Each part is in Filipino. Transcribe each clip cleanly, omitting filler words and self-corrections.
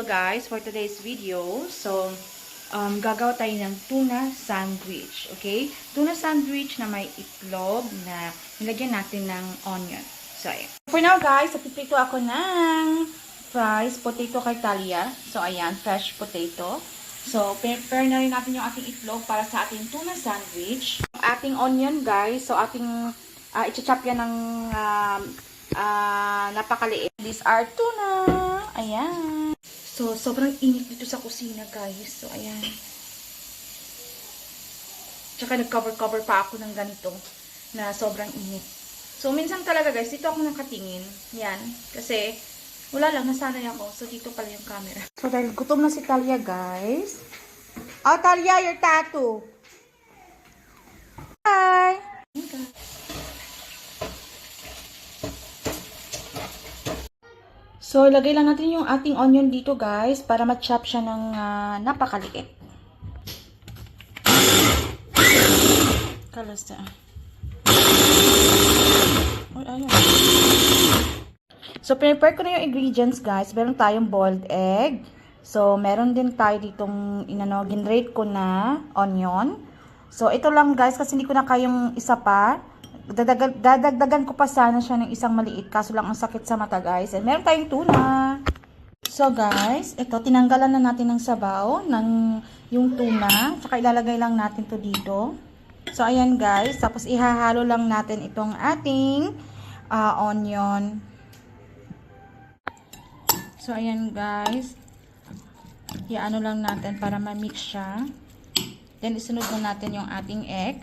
Hello guys, for today's video, so gagawa tayo ng tuna sandwich, okay? Tuna sandwich na may itlog na nilagyan natin ng onion. So, ayan. For now guys, piprito ako ng fries, potato kay Talia. So, ayan, fresh potato. So, prepare na rin natin yung ating itlog para sa ating tuna sandwich. Ating onion guys, so ating i-chop yan ng napakaliit. These are tuna. Ayan. So, sobrang init dito sa kusina, guys. So, ayan. Tsaka nag-cover-cover pa ako ng ganito na sobrang init. So, minsan talaga, guys, dito ako nakatingin. Yan. Kasi, wala lang, nasanay ako. So, dito pala yung camera. So, dahil gutom na si Talia, guys. Oh, Talia, your tattoo. Hi! Okay. So, ilagay lang natin yung ating onion dito, guys, para ma-chop siya ng napakaliit. Kalas na. Ayan. So, prepare ko na yung ingredients, guys. Meron tayong boiled egg. So, meron din tayo ditong ginrate ko na onion. So, ito lang, guys, kasi hindi ko na kayong isa pa. Dadagdagan ko pa sana siya ng isang maliit. Kaso lang ang sakit sa mata, guys. And meron tayong tuna. So, guys, ito, tinanggalan na natin ng sabaw ng yung tuna. Tsaka ilalagay lang natin to dito. So, ayan, guys. Tapos, ihahalo lang natin itong ating onion. So, ayan, guys. Iano lang natin para ma-mix siya. Then, isunod na natin yung ating egg.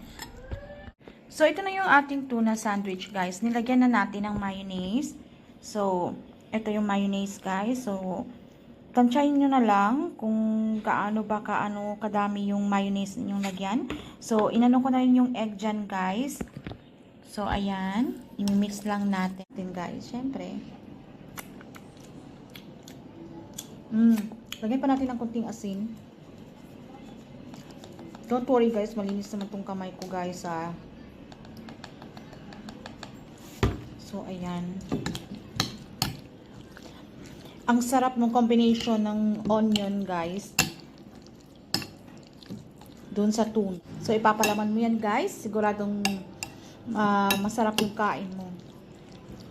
So, ito na yung ating tuna sandwich, guys. Nilagyan na natin ng mayonnaise. So, ito yung mayonnaise, guys. So, tansyahin nyo na lang kung kaano kadami yung mayonnaise ninyong lagyan. So, inano ko na rin yung egg dyan, guys. So, ayan. I-mix lang natin, guys. Siyempre. Lagyan pa natin ng konting asin. Don't worry, guys. Malinis naman tong kamay ko, guys, ha. So, ayan. Ang sarap ng combination ng onion, guys. Doon sa tuna. So, ipapalaman mo yan, guys. Siguradong masarap yung kain mo.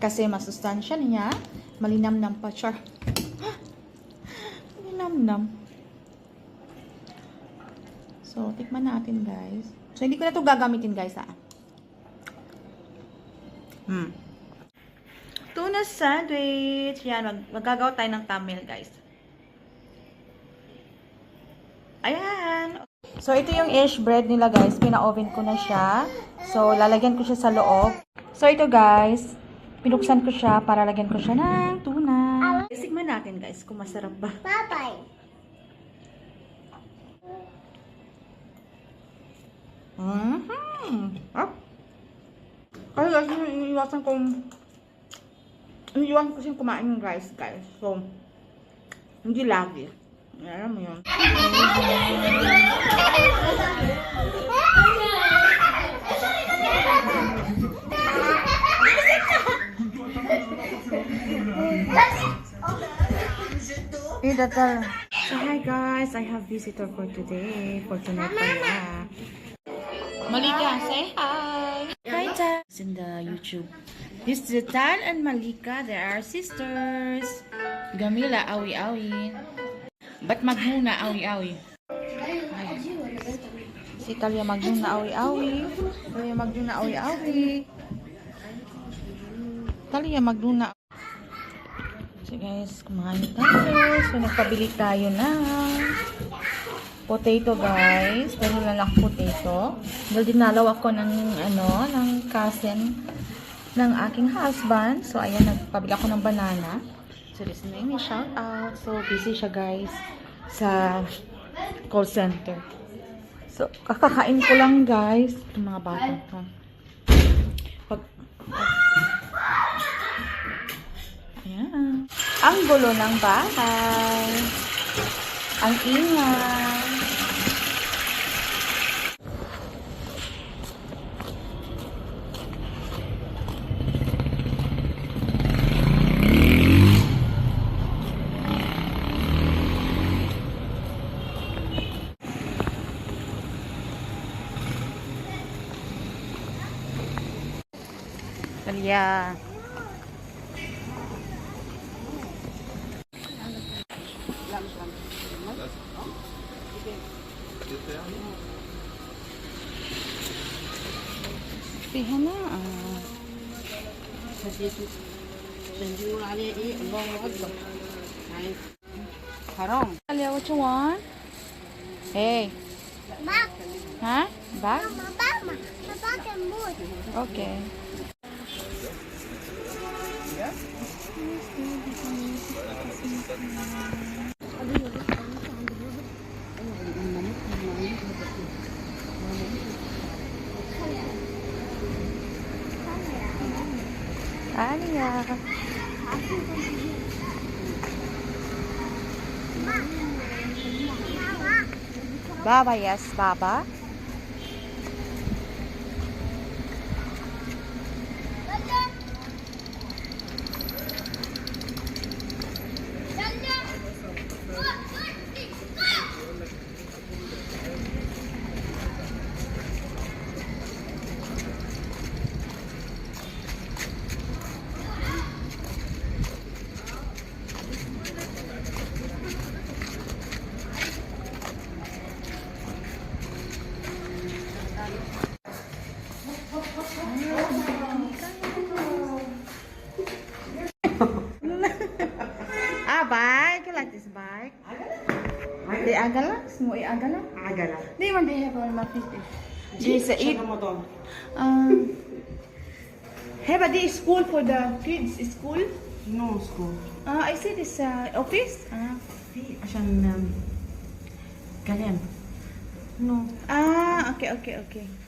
Kasi masustansya niya. Malinamnam pa siya. Malinamnam. So, tikman natin, guys. So, hindi ko na ito gagamitin, guys, ha. Tuna sandwich. Yan, magagawa tayo ng thumbnail, guys. Ayan. So, ito yung ish bread nila, guys. Pina-oven ko na siya. So, lalagyan ko siya sa loob. So, ito, guys. Pinuksan ko siya para lagyan ko siya ng tuna. Sigman natin, guys, kung masarap ba. Bye-bye. Kaya, guys, iniiwasan kasi kumain ng rice, guys. So, hindi lagi. Alam mo yun. So, hi guys. I have visitor for today. For tonight pala. Malika, say hi. Hi, Tan. It's in the YouTube. This is Tan and Malika. They are sisters. Gamila, awi-awi. Ba't Magmuna, awi-awi? Si Talia Magmuna, awi-awi. Talia Magmuna, awi-awi. Talia Magmuna. So guys, kumain tayo. So nagpabili tayo ng potato, guys. Pero lang potato. Dahil dinalaw ako ng ng cousin ng aking husband. So, ayan, nagpabili ako ng banana. So, this is my shout out. So, busy siya, guys, sa call center. So, kakakain ko lang, guys. Itong mga bata ko. Ayan. Ang gulo ng bahay. Ang ingay. Alia. فيها هنا حرام. Alia, what you want? Hey. Back. Huh? Back? Mama, Mama. Back and boot. Okay. Alia. Baba, yes, Baba. Bike. You like this bike? Di agala? Semua agala? عجلة. Di man they have all my fish. This شو it. رمضان. Have a day school for the kids. School? No school. I see this office. في عشان كلام. No. Okay.